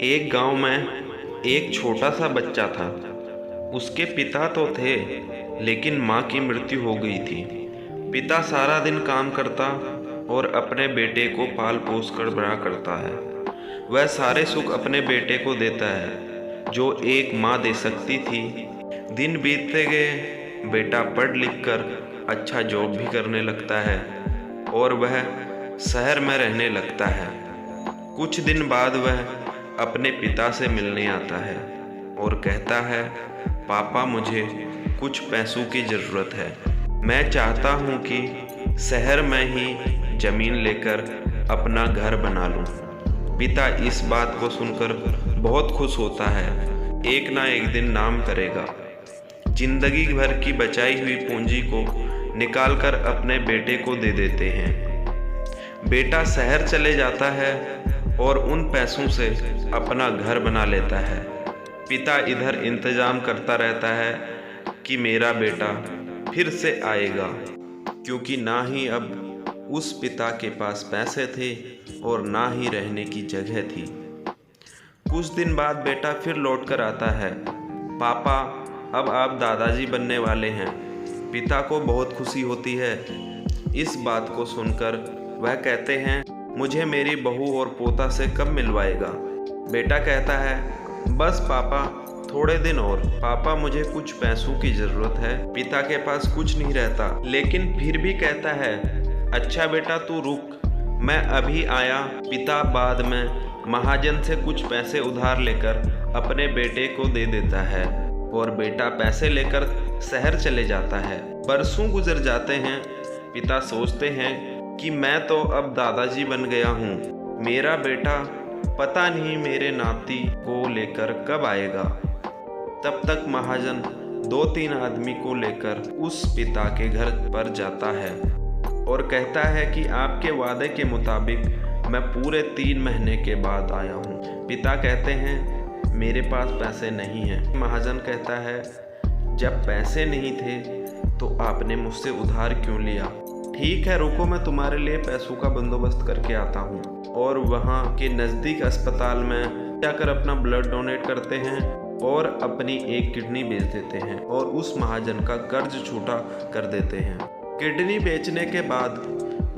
एक गांव में एक छोटा सा बच्चा था। उसके पिता तो थे, लेकिन माँ की मृत्यु हो गई थी। पिता सारा दिन काम करता और अपने बेटे को पाल पोस कर बड़ा करता है। वह सारे सुख अपने बेटे को देता है जो एक माँ दे सकती थी। दिन बीतते गए, बेटा पढ़ लिख कर अच्छा जॉब भी करने लगता है और वह शहर में रहने लगता है। कुछ दिन बाद वह अपने पिता से मिलने आता है और कहता है, पापा मुझे कुछ पैसों की ज़रूरत है। मैं चाहता हूँ कि शहर में ही ज़मीन लेकर अपना घर बना लूँ। पिता इस बात को सुनकर बहुत खुश होता है। एक ना एक दिन नाम करेगा। जिंदगी भर की बचाई हुई पूंजी को निकालकर अपने बेटे को दे देते हैं। बेटा शहर चले जाता है और उन पैसों से अपना घर बना लेता है। पिता इधर इंतज़ाम करता रहता है कि मेरा बेटा फिर से आएगा, क्योंकि ना ही अब उस पिता के पास पैसे थे और ना ही रहने की जगह थी। कुछ दिन बाद बेटा फिर लौट कर आता है, पापा अब आप दादाजी बनने वाले हैं। पिता को बहुत खुशी होती है। इस बात को सुनकर वह कहते हैं, मुझे मेरी बहू और पोता से कब मिलवाएगा। बेटा कहता है, बस पापा थोड़े दिन और। पापा मुझे कुछ पैसों की ज़रूरत है। पिता के पास कुछ नहीं रहता, लेकिन फिर भी कहता है, अच्छा बेटा तू रुक, मैं अभी आया। पिता बाद में महाजन से कुछ पैसे उधार लेकर अपने बेटे को दे देता है और बेटा पैसे लेकर शहर चले जाता है। बरसों गुजर जाते हैं। पिता सोचते हैं कि मैं तो अब दादाजी बन गया हूँ। मेरा बेटा पता नहीं मेरे नाती को लेकर कब आएगा। तब तक महाजन 2-3 आदमी को लेकर उस पिता के घर पर जाता है और कहता है कि आपके वादे के मुताबिक मैं पूरे 3 महीने के बाद आया हूँ। पिता कहते हैं, मेरे पास पैसे नहीं हैं। महाजन कहता है, जब पैसे नहीं थे तो आपने मुझसे उधार क्यों लिया। ठीक है रुको, मैं तुम्हारे लिए पैसों का बंदोबस्त करके आता हूँ। और वहाँ के नज़दीक अस्पताल में जाकर अपना ब्लड डोनेट करते हैं और अपनी एक किडनी बेच देते हैं और उस महाजन का कर्ज छूटा कर देते हैं। किडनी बेचने के बाद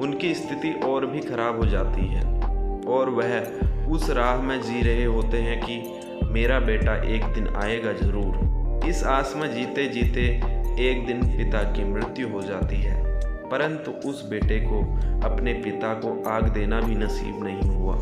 उनकी स्थिति और भी खराब हो जाती है और वह उस राह में जी रहे होते हैं कि मेरा बेटा एक दिन आएगा ज़रूर। इस आस में जीते जीते एक दिन पिता की मृत्यु हो जाती है, परंतु उस बेटे को अपने पिता को आग देना भी नसीब नहीं हुआ।